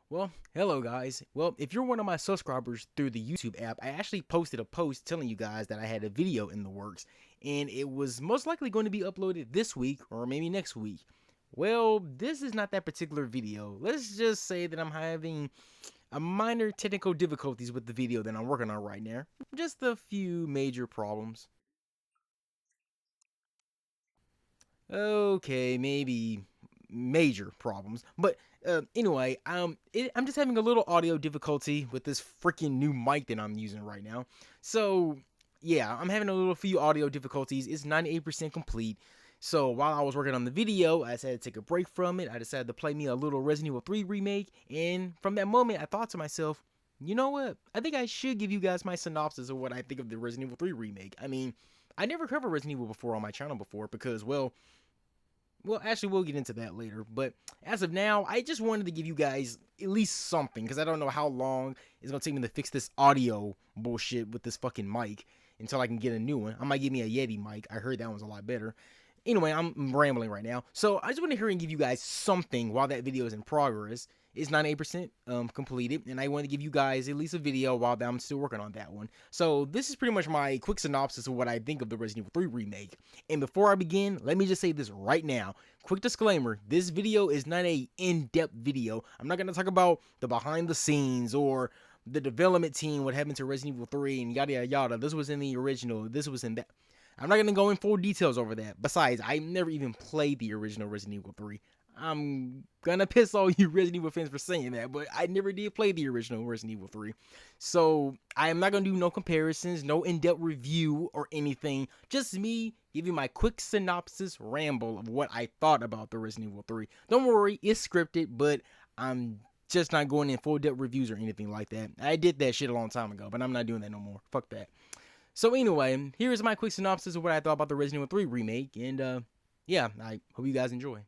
Well, hello guys. Well, if you're one of my subscribers through the YouTube app, I actually posted a post telling you guys that I had a video in the works, and it was most likely going to be uploaded this week or maybe next week. Well, this is not that particular video. Let's just say that I'm having a minor technical difficulties with the video that I'm working on right now. Just a few major problems. Okay, maybe major problems. But anyway, I'm just having a little audio difficulty with this freaking new mic that I'm using right now. So yeah, I'm having a little few audio difficulties. It's 98% complete. So while I was working on the video, I decided to take a break from it. I decided to play me a little Resident Evil 3 remake, and from that moment, I thought to myself, you know what? I think I should give you guys my synopsis of what I think of the Resident Evil 3 remake. I mean, I never covered Resident Evil before on my channel before because, well, actually, we'll get into that later. But as of now, I just wanted to give you guys at least something because I don't know how long it's going to take me to fix this audio bullshit with this fucking mic until I can get a new one. I might give me a Yeti mic. I heard that one's a lot better. Anyway, I'm rambling right now. So I just want to hear and give you guys something while that video is in progress. It's 98% completed, and I want to give you guys at least a video while I'm still working on that one. So this is pretty much my quick synopsis of what I think of the Resident Evil 3 remake. And before I begin, let me just say this right now. Quick disclaimer, this video is not a in-depth video. I'm not going to talk about the behind the scenes or the development team, what happened to Resident Evil 3 and yada yada yada. This was in the original, this was in that. I'm not going to go in full details over that. Besides, I never even played the original Resident Evil 3. I'm gonna piss all you Resident Evil fans for saying that, but I never did play the original Resident Evil 3. So I am not gonna do no comparisons, no in-depth review or anything. Just me giving my quick synopsis ramble of what I thought about the Resident Evil 3. Don't worry, it's scripted, but I'm just not going in full depth reviews or anything like that. I did that shit a long time ago, but I'm not doing that no more. Fuck that. So anyway, here's my quick synopsis of what I thought about the Resident Evil 3 remake, and yeah, I hope you guys enjoy.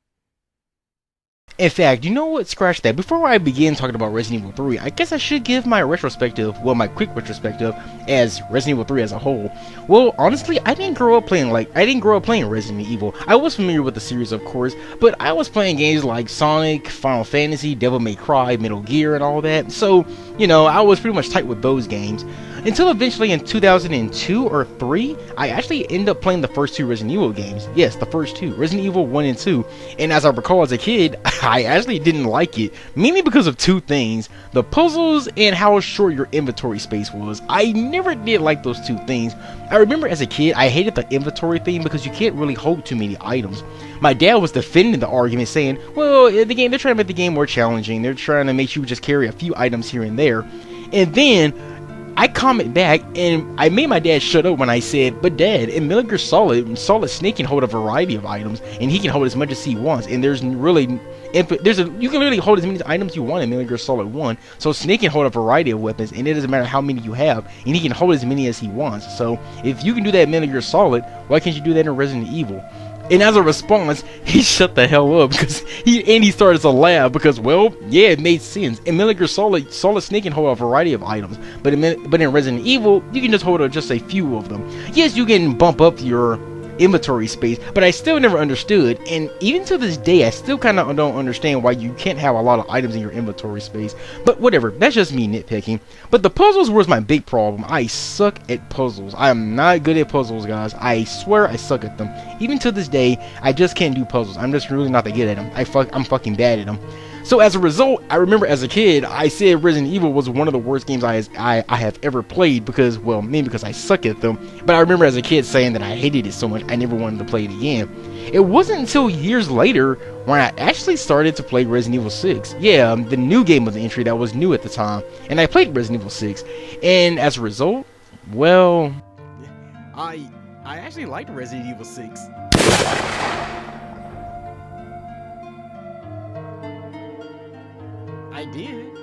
In fact, you know what? Scratch that. Before I begin talking about Resident Evil 3, I guess I should give my retrospective, well, my quick retrospective as Resident Evil 3 as a whole. Well, honestly, I didn't grow up playing Resident Evil. I was familiar with the series, of course, but I was playing games like Sonic, Final Fantasy, Devil May Cry, Metal Gear, and all that. So, you know, I was pretty much tight with those games. Until eventually in 2002 or 3, I actually ended up playing the first two Resident Evil games. Yes, the first two, Resident Evil 1 and 2. And as I recall as a kid, I actually didn't like it, mainly because of two things: the puzzles and how short your inventory space was. I never did like those two things. I remember as a kid, I hated the inventory thing because you can't really hold too many items. My dad was defending the argument, saying, well, they're trying to make the game more challenging. They're trying to make you just carry a few items here and there. And then I comment back, and I made my dad shut up when I said, but Dad, in Metal Gear Solid Snake can hold a variety of items, and he can hold as much as he wants, and you can really hold as many items you want in Metal Gear Solid 1, so Snake can hold a variety of weapons, and it doesn't matter how many you have, and he can hold as many as he wants. So if you can do that in Metal Gear Solid, why can't you do that in Resident Evil? And as a response, he shut the hell up because he started to laugh because, well, yeah, it made sense. In Metal Gear Solid Snake can hold a variety of items, but in Resident Evil, you can just hold just a few of them. Yes, you can bump up your inventory space, but I still never understood, and even to this day, I still kind of don't understand why you can't have a lot of items in your inventory space. But whatever, that's just me nitpicking. But the puzzles was my big problem. I suck at puzzles. I am not good at puzzles, guys. I swear I suck at them. Even to this day, I just can't do puzzles. I'm just really not that good at them. I'm fucking bad at them. So as a result, I remember as a kid, I said Resident Evil was one of the worst games I have ever played because, well, maybe because I suck at them, but I remember as a kid saying that I hated it so much I never wanted to play it again. It wasn't until years later when I actually started to play Resident Evil 6. Yeah, the new game of the entry that was new at the time, and I played Resident Evil 6, and as a result, well, I actually liked Resident Evil 6. I did.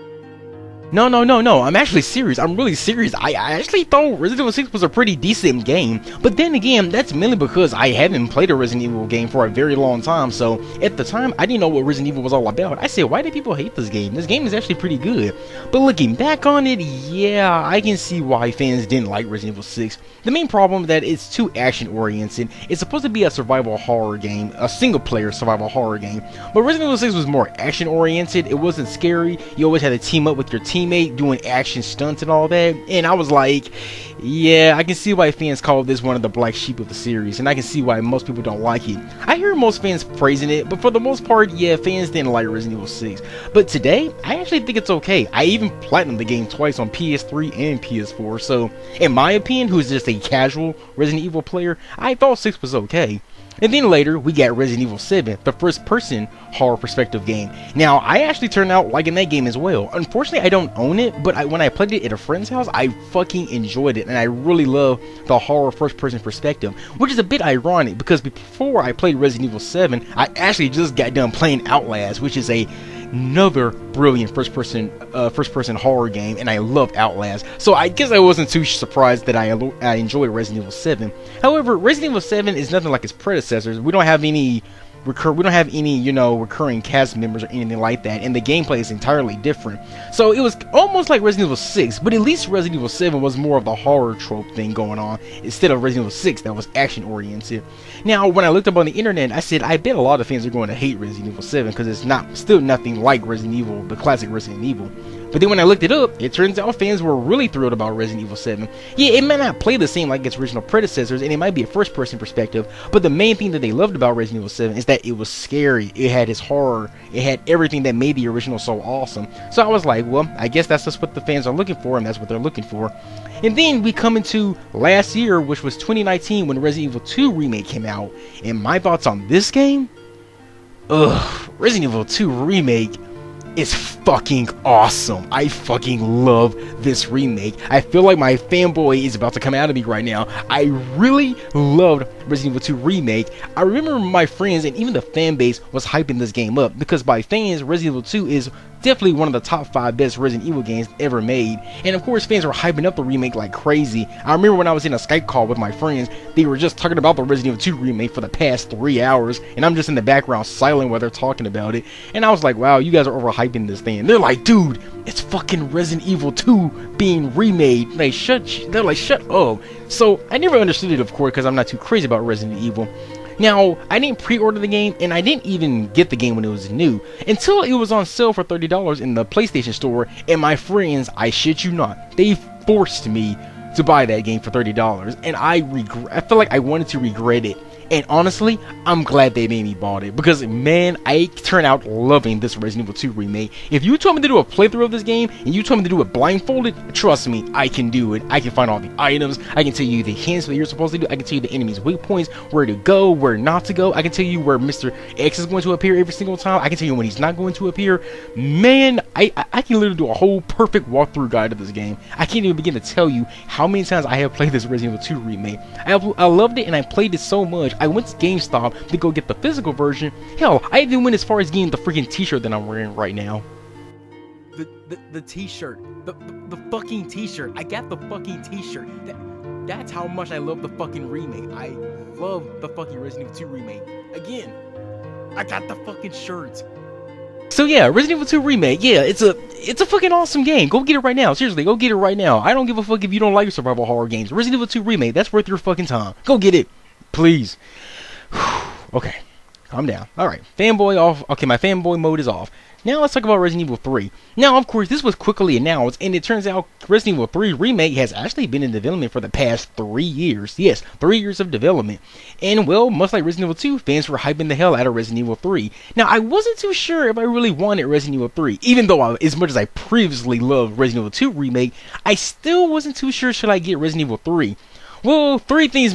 No, no, no, no. I'm actually serious. I'm really serious. I actually thought Resident Evil 6 was a pretty decent game. But then again, that's mainly because I haven't played a Resident Evil game for a very long time. So at the time, I didn't know what Resident Evil was all about. I said, why do people hate this game? This game is actually pretty good. But looking back on it, yeah, I can see why fans didn't like Resident Evil 6. The main problem is that it's too action-oriented. It's supposed to be a survival horror game, a single-player survival horror game. But Resident Evil 6 was more action-oriented. It wasn't scary. You always had to team up with your teammate doing action stunts and all that, and I was like, yeah, I can see why fans call this one of the black sheep of the series, and I can see why most people don't like it. I hear most fans praising it, but for the most part, yeah, fans didn't like Resident Evil 6. But today, I actually think it's okay. I even platinumed the game twice on PS3 and PS4, so in my opinion, who's just a casual Resident Evil player, I thought 6 was okay. And then later, we got Resident Evil 7, the first-person horror perspective game. Now, I actually turned out liking that game as well. Unfortunately, I don't own it, but when I played it at a friend's house, I fucking enjoyed it, and I really love the horror first-person perspective, which is a bit ironic, because before I played Resident Evil 7, I actually just got done playing Outlast, which is another brilliant first-person horror game, and I love Outlast. So I guess I wasn't too surprised that I enjoyed Resident Evil 7. However, Resident Evil 7 is nothing like its predecessors. We don't have any recurring cast members or anything like that, and the gameplay is entirely different. So it was almost like Resident Evil 6, but at least Resident Evil 7 was more of the horror trope thing going on, instead of Resident Evil 6 that was action oriented. Now, when I looked up on the internet, I said, I bet a lot of fans are going to hate Resident Evil 7 because it's still nothing like Resident Evil, the classic Resident Evil. But then when I looked it up, it turns out fans were really thrilled about Resident Evil 7. Yeah, it might not play the same like its original predecessors, and it might be a first-person perspective, but the main thing that they loved about Resident Evil 7 is that it was scary, it had its horror, it had everything that made the original so awesome. So I was like, well, I guess that's just what the fans are looking for, and that's what they're looking for. And then we come into last year, which was 2019, when Resident Evil 2 Remake came out, and my thoughts on this game? Resident Evil 2 Remake is fucking awesome. I fucking love this remake. I feel like my fanboy is about to come out of me right now. I really loved Resident Evil 2 Remake. I remember my friends and even the fan base was hyping this game up, because by fans, Resident Evil 2 is definitely one of the top 5 best Resident Evil games ever made. And of course, fans were hyping up the remake like crazy. I remember when I was in a Skype call with my friends, they were just talking about the Resident Evil 2 remake for the past 3 hours, and I'm just in the background silent while they're talking about it. And I was like, wow, you guys are overhyping this thing. And they're like, dude, it's fucking Resident Evil 2 being remade. They're like, shut up. So I never understood it, of course, because I'm not too crazy about Resident Evil. Now, I didn't pre-order the game, and I didn't even get the game when it was new, until it was on sale for $30 in the PlayStation Store, and my friends, I shit you not, they forced me to buy that game for $30, and I feel like I wanted to regret it. And honestly, I'm glad they made me bought it, because man, I turned out loving this Resident Evil 2 remake. If you told me to do a playthrough of this game, and you told me to do it blindfolded, trust me, I can do it. I can find all the items, I can tell you the hints that you're supposed to do, I can tell you the enemy's weak points, where to go, where not to go, I can tell you where Mr. X is going to appear every single time, I can tell you when he's not going to appear. Man, I can literally do a whole perfect walkthrough guide of this game. I can't even begin to tell you how many times I have played this Resident Evil 2 remake. I loved it, and I played it so much. I went to GameStop to go get the physical version. Hell, I even went as far as getting the freaking t-shirt that I'm wearing right now. The t-shirt. The fucking t-shirt. I got the fucking t-shirt. That's how much I love the fucking remake. I love the fucking Resident Evil 2 remake. Again, I got the fucking shirt. So yeah, Resident Evil 2 Remake, yeah, it's a fucking awesome game. Go get it right now. Seriously, go get it right now. I don't give a fuck if you don't like survival horror games. Resident Evil 2 Remake, that's worth your fucking time. Go get it. Please. Okay, calm down. Alright, fanboy off. Okay, my fanboy mode is off. Now let's talk about Resident Evil 3. Now, of course, this was quickly announced, and it turns out Resident Evil 3 Remake has actually been in development for the past 3 years. Yes, 3 years of development. And, well, much like Resident Evil 2, fans were hyping the hell out of Resident Evil 3. Now, I wasn't too sure if I really wanted Resident Evil 3. Even though, as much as I previously loved Resident Evil 2 Remake, I still wasn't too sure should I get Resident Evil 3. Well, three things.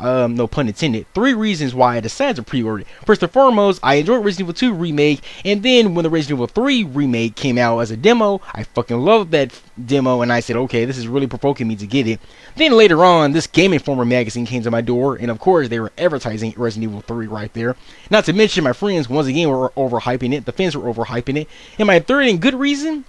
No pun intended. Three reasons why I decided to pre-order it. First and foremost, I enjoyed Resident Evil 2 Remake, and then when the Resident Evil 3 Remake came out as a demo, I fucking loved that demo, and I said, okay, this is really provoking me to get it. Then later on, this Game Informer magazine came to my door, and of course, they were advertising Resident Evil 3 right there. Not to mention, my friends once again were overhyping it. The fans were overhyping it. And my third and good reason,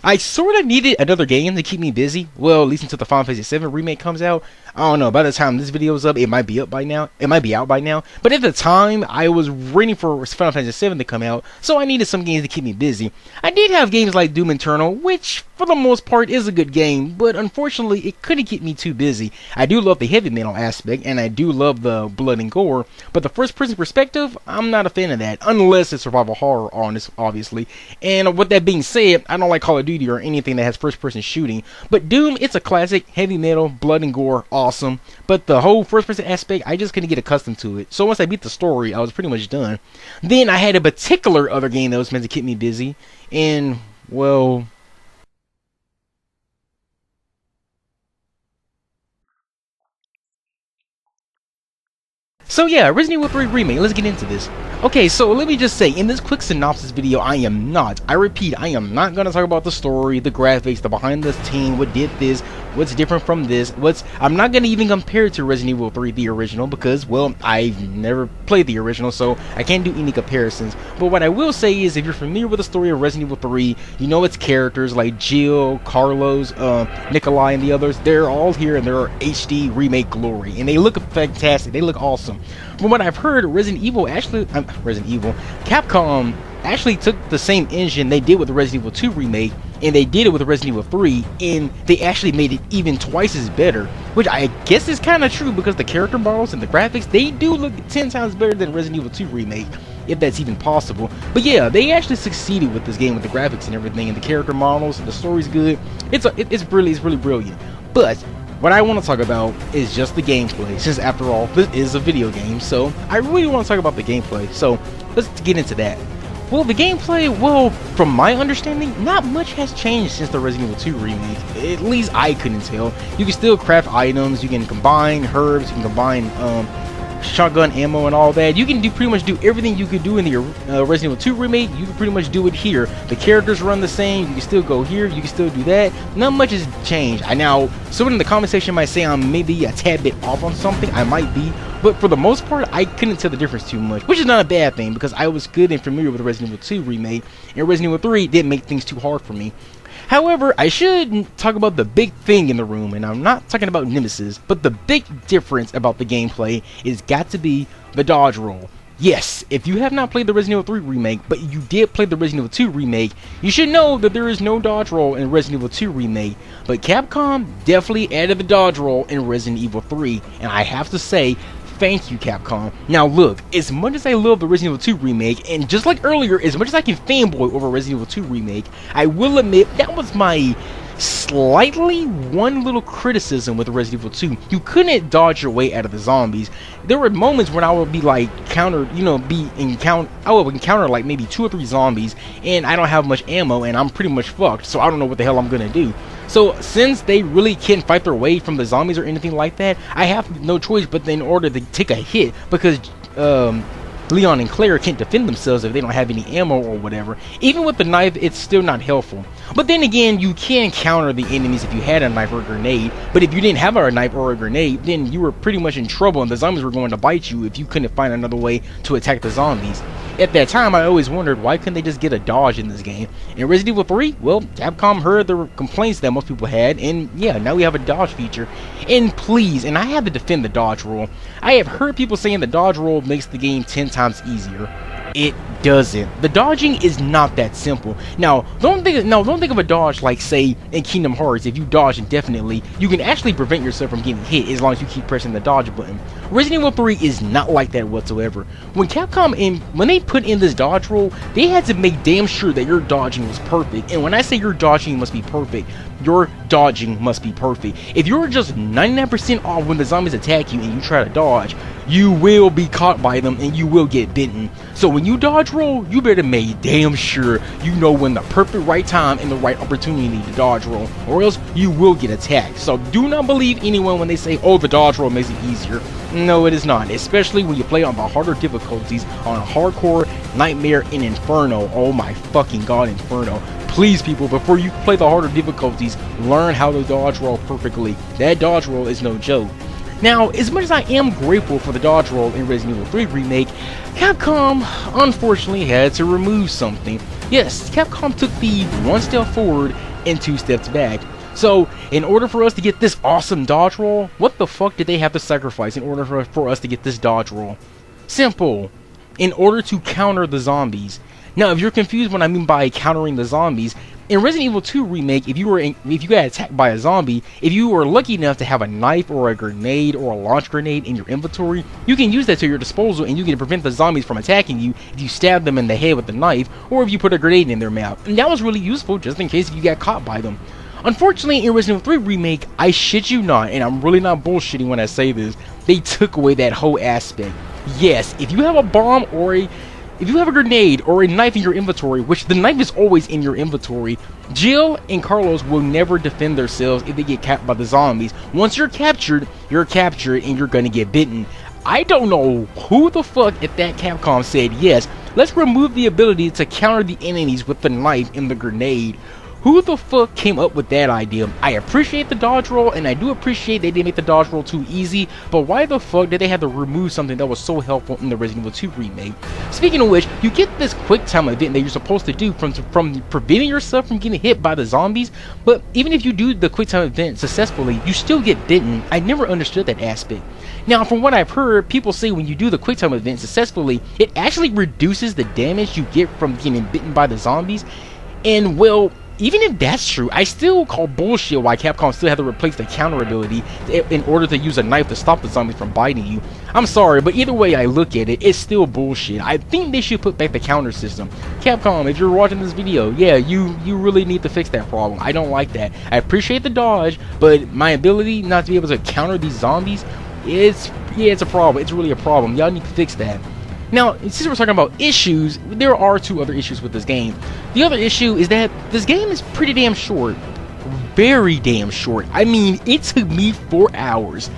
I sort of needed another game to keep me busy. Well, at least until the Final Fantasy 7 remake comes out. I don't know. By the time this video is up, it might be up by now. It might be out by now. But at the time, I was waiting for Final Fantasy 7 to come out, so I needed some games to keep me busy. I did have games like Doom Eternal, which for the most part is a good game, but unfortunately, it couldn't keep me too busy. I do love the heavy metal aspect, and I do love the blood and gore, but the first-person perspective, I'm not a fan of that, unless it's survival horror, obviously. And with that being said, I don't like Call of Duty or anything that has first-person shooting, but Doom, it's a classic, heavy metal, blood and gore, awesome, but the whole first-person aspect, I just couldn't get accustomed to it. So once I beat the story, I was pretty much done. Then I had a particular other game that was meant to keep me busy, and, well... So yeah, Resident Evil 3 Remake, let's get into this. Okay, so let me just say, in this quick synopsis video, I am not going to talk about the story, the graphics, the behind the scene, what did this, what's different from this, I'm not going to even compare it to Resident Evil 3, the original, because, well, I've never played the original, so I can't do any comparisons. But what I will say is, if you're familiar with the story of Resident Evil 3, you know its characters like Jill, Carlos, Nikolai, and the others, they're all here in their HD remake glory, and they look fantastic, they look awesome. From what I've heard, Capcom actually took the same engine they did with the Resident Evil 2 remake, and they did it with the Resident Evil 3, and they actually made it even twice as better, which I guess is kind of true because the character models and the graphics, they do look 10 times better than Resident Evil 2 remake, if that's even possible. But yeah, they actually succeeded with this game with the graphics and everything, and the character models, and the story's good. It's really brilliant. But what I want to talk about is just the gameplay, since after all, this is a video game, so I really want to talk about the gameplay, so let's get into that. Well, the gameplay, well, from my understanding, not much has changed since the Resident Evil 2 remake, at least I couldn't tell. You can still craft items, you can combine herbs, you can combine shotgun ammo and all that. You can pretty much do everything you could do in the Resident Evil 2 remake. You can pretty much do it here. The characters run the same. You can still go here. You can still do that. Not much has changed. Someone in the comment section might say I'm maybe a tad bit off on something. I might be, but for the most part, I couldn't tell the difference too much, which is not a bad thing because I was good and familiar with the Resident Evil 2 remake, and Resident Evil 3 didn't make things too hard for me. However, I should talk about the big thing in the room, and I'm not talking about Nemesis, but the big difference about the gameplay is got to be the dodge roll. Yes, if you have not played the Resident Evil 3 remake, but you did play the Resident Evil 2 remake, you should know that there is no dodge roll in Resident Evil 2 remake, but Capcom definitely added the dodge roll in Resident Evil 3, and I have to say, thank you, Capcom. Now look, as much as I love the Resident Evil 2 remake, and just like earlier, as much as I can fanboy over Resident Evil 2 remake, I will admit that was my slightly one little criticism with Resident Evil 2. You couldn't dodge your way out of the zombies. There were moments when I would be like I would encounter like maybe 2 or 3 zombies, and I don't have much ammo, and I'm pretty much fucked, so I don't know what the hell I'm gonna do. So since they really can't fight their way from the zombies or anything like that, I have no choice but in order to take a hit, because Leon and Claire can't defend themselves if they don't have any ammo or whatever. Even with the knife, it's still not helpful. But then again, you can counter the enemies if you had a knife or a grenade, but if you didn't have a knife or a grenade, then you were pretty much in trouble, and the zombies were going to bite you if you couldn't find another way to attack the zombies. At that time, I always wondered, why couldn't they just get a dodge in this game? In Resident Evil 3, well, Capcom heard the complaints that most people had, and yeah, now we have a dodge feature. And please, and I have to defend the dodge roll, I have heard people saying the dodge roll makes the game 10 times easier. It doesn't. The dodging is not that simple. Now, don't think of a dodge like, say, in Kingdom Hearts. If you dodge indefinitely, you can actually prevent yourself from getting hit as long as you keep pressing the dodge button. Resident Evil 3 is not like that whatsoever. When when they put in this dodge roll, they had to make damn sure that your dodging was perfect. And when I say your dodging must be perfect, your dodging must be perfect. If you're just 99% off when the zombies attack you and you try to dodge, you will be caught by them and you will get bitten. So when you dodge roll, you better make damn sure you know when the perfect right time and the right opportunity to dodge roll, or else you will get attacked. So do not believe anyone when they say, oh, the dodge roll makes it easier. No, it is not, especially when you play on the harder difficulties on Hardcore, Nightmare, and Inferno. Oh my fucking god, Inferno. Please, people, before you play the harder difficulties, learn how to dodge roll perfectly. That dodge roll is no joke. Now, as much as I am grateful for the dodge roll in Resident Evil 3 Remake, Capcom unfortunately had to remove something. Yes, Capcom took the 1 step forward and 2 steps back. So, in order for us to get this awesome dodge roll, what the fuck did they have to sacrifice in order for us to get this dodge roll? Simple. In order to counter the zombies. Now, if you're confused what I mean by countering the zombies, in Resident Evil 2 Remake, if you got attacked by a zombie, if you were lucky enough to have a knife or a grenade or a launch grenade in your inventory, you can use that to your disposal and you can prevent the zombies from attacking you if you stab them in the head with the knife or if you put a grenade in their mouth. And that was really useful just in case you got caught by them. Unfortunately, in Resident Evil 3 Remake, I shit you not, and I'm really not bullshitting when I say this, they took away that whole aspect. Yes, if you have a bomb or if you have a grenade or a knife in your inventory, which the knife is always in your inventory, Jill and Carlos will never defend themselves if they get captured by the zombies. Once you're captured and you're gonna get bitten. I don't know who the fuck at that Capcom said, yes, let's remove the ability to counter the enemies with the knife and the grenade. Who the fuck came up with that idea? I appreciate the dodge roll, and I do appreciate they didn't make the dodge roll too easy, but why the fuck did they have to remove something that was so helpful in the Resident Evil 2 Remake? Speaking of which, you get this quick time event that you're supposed to do from preventing yourself from getting hit by the zombies, but even if you do the quick time event successfully, you still get bitten. I never understood that aspect. Now, from what I've heard, people say when you do the quick time event successfully, it actually reduces the damage you get from getting bitten by the zombies, and well, even if that's true, I still call bullshit why Capcom still had to replace the counter ability in order to use a knife to stop the zombies from biting you. I'm sorry, but either way I look at it, it's still bullshit. I think they should put back the counter system. Capcom, if you're watching this video, yeah, you really need to fix that problem. I don't like that. I appreciate the dodge, but my ability not to be able to counter these zombies, it's a problem. It's really a problem. Y'all need to fix that. Now, since we're talking about issues, there are 2 other issues with this game. The other issue is that this game is pretty damn short. Very damn short. I mean, it took me 4 hours.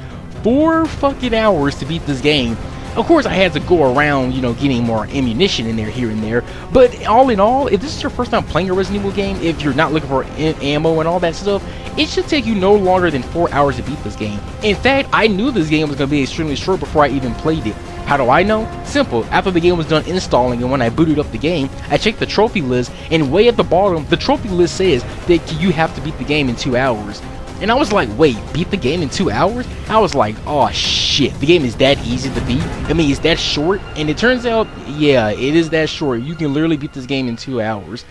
4 fucking hours to beat this game. Of course, I had to go around, getting more ammunition in there here and there. But all in all, if this is your first time playing a Resident Evil game, if you're not looking for ammo and all that stuff, it should take you no longer than 4 hours to beat this game. In fact, I knew this game was going to be extremely short before I even played it. How do I know? Simple. After the game was done installing and when I booted up the game, I checked the trophy list, and way at the bottom, the trophy list says that you have to beat the game in 2 hours. And I was like, wait, beat the game in 2 hours? I was like, oh shit, the game is that easy to beat? I mean, it's that short? And it turns out, yeah, it is that short. You can literally beat this game in 2 hours.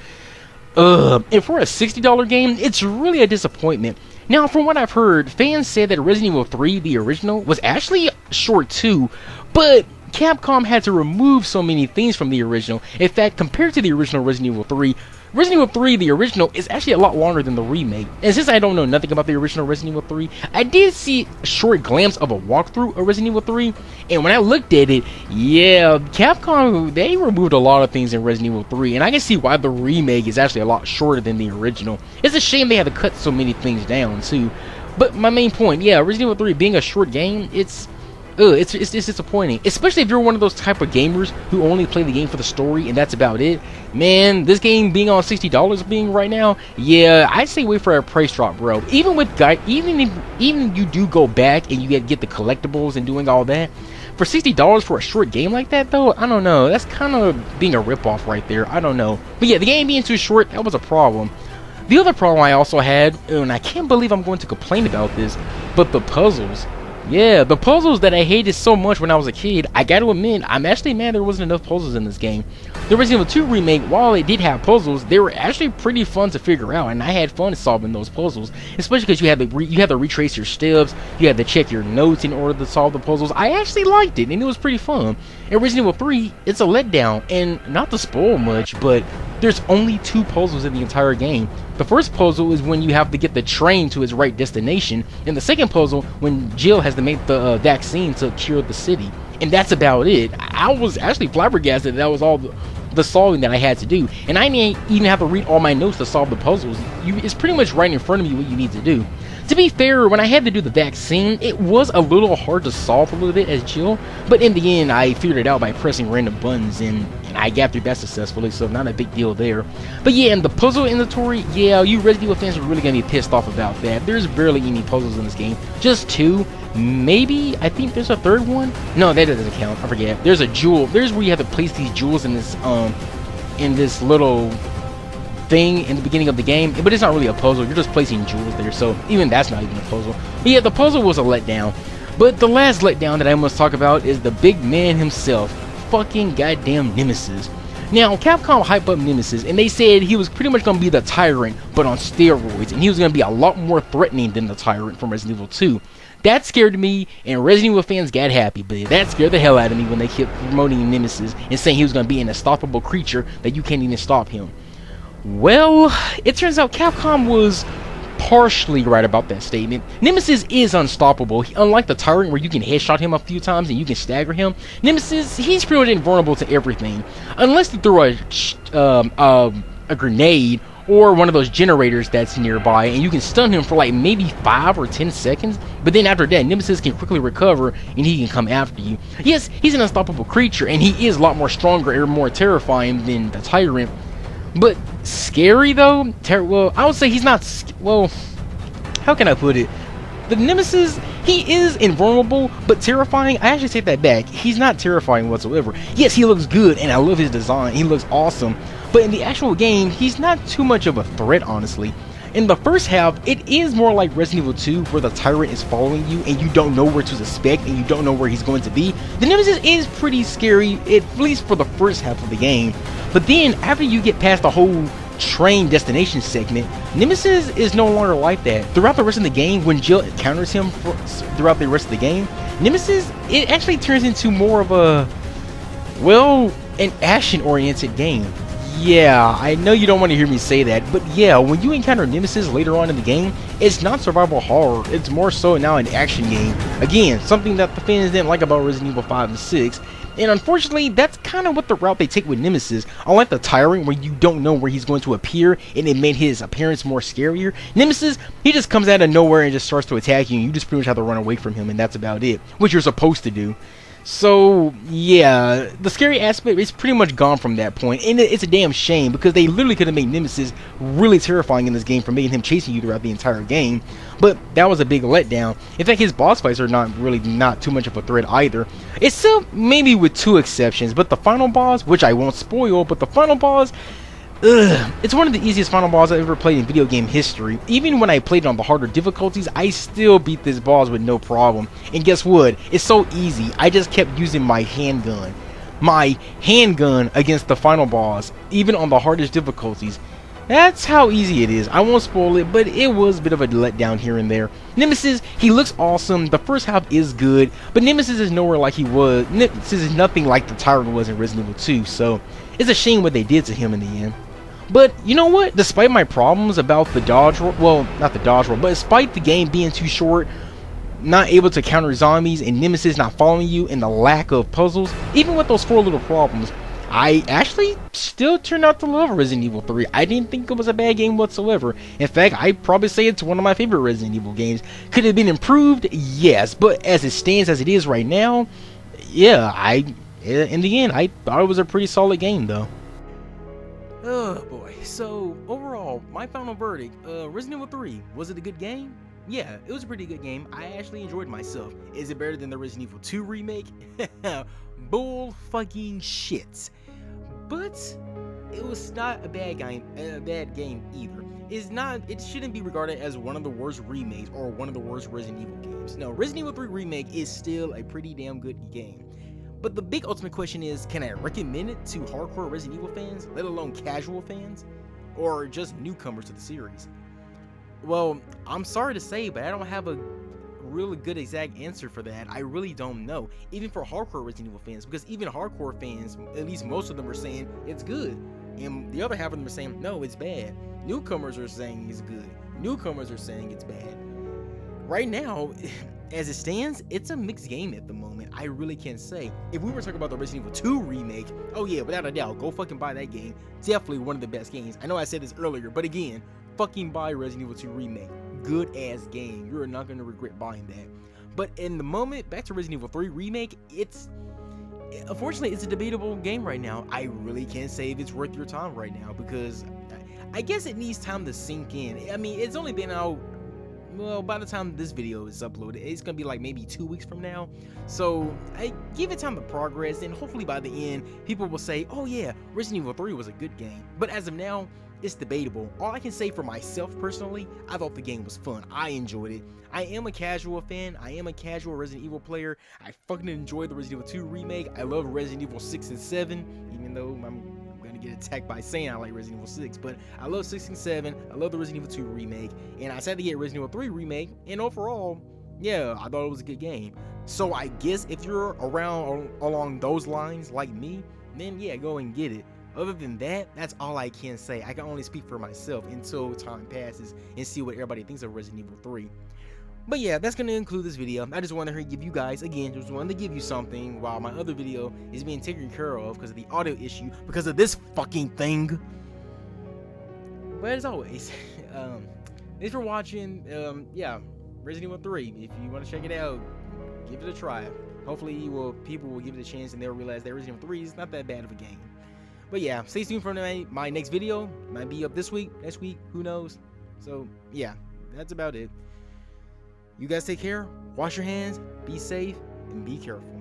And for a $60 game, it's really a disappointment. Now, from what I've heard, fans said that Resident Evil 3, the original, was actually short too, but Capcom had to remove so many things from the original. In fact, compared to the original Resident Evil 3, Resident Evil 3, the original, is actually a lot longer than the remake. And since I don't know nothing about the original Resident Evil 3, I did see a short glimpse of a walkthrough of Resident Evil 3, and when I looked at it, yeah, Capcom, they removed a lot of things in Resident Evil 3, and I can see why the remake is actually a lot shorter than the original. It's a shame they had to cut so many things down, too. But my main point, yeah, Resident Evil 3 being a short game, it's disappointing, especially if you're one of those type of gamers who only play the game for the story and that's about it. Man, this game being on $60 being right now, yeah, I'd say wait for a price drop, bro. Even if you do go back and you get the collectibles and doing all that, for $60 for a short game like that though, I don't know. That's kind of being a ripoff right there. I don't know. But yeah, the game being too short, that was a problem. The other problem I also had, and I can't believe I'm going to complain about this, but the puzzles. Yeah, the puzzles that I hated so much when I was a kid, I gotta admit, I'm actually mad there wasn't enough puzzles in this game. The Resident Evil 2 Remake, while it did have puzzles, they were actually pretty fun to figure out, and I had fun solving those puzzles, especially because you had to retrace your steps, you had to check your notes in order to solve the puzzles. I actually liked it, and it was pretty fun. In Resident Evil 3, it's a letdown, and not to spoil much, but there's only 2 puzzles in the entire game. The first puzzle is when you have to get the train to its right destination, and the second puzzle when Jill has to make the vaccine to cure the city. And that's about it. I was actually flabbergasted that was all the solving that I had to do, and I didn't even have to read all my notes to solve the puzzles. It's pretty much right in front of you what you need to do. To be fair, when I had to do the vaccine, it was a little hard to solve a little bit as Jill, but in the end I figured it out by pressing random buttons, and I got through that successfully, so not a big deal there. But yeah, in the puzzle inventory, yeah, you Resident Evil fans are really gonna be pissed off about that. There's barely any puzzles in this game, just 2. Maybe, I think there's a 3rd one. No, that doesn't count. I forget. There's a jewel. There's where you have to place these jewels in this little thing in the beginning of the game, but it's not really a puzzle. You're just placing jewels there, so even that's not even a puzzle. But yeah, the puzzle was a letdown. But the last letdown that I must talk about is the big man himself, fucking goddamn Nemesis. Now, Capcom hyped up Nemesis, and they said he was pretty much going to be the Tyrant, but on steroids, and he was going to be a lot more threatening than the Tyrant from Resident Evil 2. That scared me, and Resident Evil fans got happy, but that scared the hell out of me when they kept promoting Nemesis and saying he was going to be an unstoppable creature that you can't even stop him. Well, it turns out Capcom was partially right about that statement. Nemesis is unstoppable. Unlike the Tyrant where you can headshot him a few times and you can stagger him, Nemesis, he's pretty much invulnerable to everything. Unless you throw a grenade or one of those generators that's nearby, and you can stun him for like maybe 5 or 10 seconds, but then after that, Nemesis can quickly recover and he can come after you. Yes, he's an unstoppable creature, and he is a lot more stronger and more terrifying than the Tyrant. But scary though? Well, I would say he's not. Well, how can I put it? The Nemesis, he is invulnerable, but terrifying. I actually take that back. He's not terrifying whatsoever. Yes, he looks good, and I love his design. He looks awesome. But in the actual game, he's not too much of a threat, honestly. In the first half, it is more like Resident Evil 2, where the Tyrant is following you, and you don't know where to suspect, and you don't know where he's going to be. The Nemesis is pretty scary, at least for the first half of the game. But then, after you get past the whole train destination segment, Nemesis is no longer like that. Throughout the rest of the game, when Jill encounters him throughout the rest of the game, Nemesis, it actually turns into more of a, well, an action-oriented game. Yeah, I know you don't want to hear me say that, but yeah, when you encounter Nemesis later on in the game, it's not survival horror, it's more so now an action game. Again, something that the fans didn't like about Resident Evil 5 and 6. And unfortunately, that's kind of what the route they take with Nemesis. Unlike the Tyrant, where you don't know where he's going to appear, and it made his appearance more scarier, Nemesis, he just comes out of nowhere and just starts to attack you, and you just pretty much have to run away from him, and that's about it, which you're supposed to do. So, yeah, the scary aspect is pretty much gone from that point, and it's a damn shame, because they literally could have made Nemesis really terrifying in this game for making him chasing you throughout the entire game, but that was a big letdown. In fact, his boss fights are not too much of a threat either, except maybe with 2 exceptions, but the final boss, which I won't spoil, but the final boss, it's one of the easiest final bosses I've ever played in video game history. Even when I played it on the harder difficulties, I still beat this boss with no problem. And guess what? It's so easy. I just kept using my handgun. My handgun against the final boss, even on the hardest difficulties. That's how easy it is. I won't spoil it, but it was a bit of a letdown here and there. Nemesis, he looks awesome. The first half is good, but Nemesis is nowhere like he was. Nemesis is nothing like the Tyrant was in Resident Evil 2, so it's a shame what they did to him in the end. But you know what? Despite my problems about the dodge roll, well, not the dodge roll, but despite the game being too short, not able to counter zombies, and Nemesis not following you, and the lack of puzzles, even with those 4 little problems, I actually still turned out to love Resident Evil 3. I didn't think it was a bad game whatsoever. In fact, I'd probably say it's one of my favorite Resident Evil games. Could it have been improved? Yes, but as it stands as it is right now, yeah, in the end, I thought it was a pretty solid game though. Oh boy, so overall, my final verdict, Resident Evil 3, was it a good game? Yeah, it was a pretty good game. I actually enjoyed myself. Is it better than the Resident Evil 2 remake? Bull fucking shit. But it was not a bad game either. It shouldn't be regarded as one of the worst remakes or one of the worst Resident Evil games. No, Resident Evil 3 Remake is still a pretty damn good game. But the big ultimate question is, can I recommend it to hardcore Resident Evil fans, let alone casual fans, or just newcomers to the series? Well, I'm sorry to say, but I don't have a really good exact answer for that. I really don't know, even for hardcore Resident Evil fans, because even hardcore fans, at least most of them, are saying it's good. and the other half of them are saying no, it's bad. Newcomers are saying it's good. Newcomers are saying it's bad. Right now, as it stands, it's a mixed game at the moment. I really can't say. If we were talking about the Resident Evil 2 remake, oh yeah, without a doubt, go fucking buy that game. Definitely one of the best games. I know I said this earlier, but again, fucking buy Resident Evil 2 remake. Good ass game. You're not gonna regret buying that. But in the moment, back to Resident Evil 3 remake, unfortunately, it's a debatable game right now. I really can't say if it's worth your time right now because I guess it needs time to sink in. I mean, it's only been out, well, by the time this video is uploaded, it's gonna be like maybe 2 weeks from now. So I give it time to progress, and hopefully by the end, people will say, oh yeah, Resident Evil 3 was a good game. But as of now, it's debatable. All I can say for myself personally, I thought the game was fun. I enjoyed it. I am a casual fan. I am a casual Resident Evil player. I fucking enjoyed the Resident Evil 2 remake. I love Resident Evil 6 and 7, even though I'm gonna get attacked by saying I like Resident Evil 6, but I love 6 and 7. I love the Resident Evil 2 remake, and I decided to get Resident Evil 3 remake, and overall, yeah, I thought it was a good game. So I guess if you're around along those lines like me, then yeah, go and get it. Other than that, that's all I can say. I can only speak for myself until time passes and see what everybody thinks of Resident Evil 3. But yeah, that's going to include this video. I just wanted to give you guys, again, just wanted to give you something while my other video is being taken care of because of the audio issue, because of this fucking thing. But as always, thanks for watching. Yeah, Resident Evil 3. If you want to check it out, give it a try. Hopefully people will give it a chance and they'll realize that Resident Evil 3 is not that bad of a game. But yeah, stay tuned for my next video. Might be up this week, next week, who knows. So yeah, that's about it. You guys take care, wash your hands, be safe, and be careful.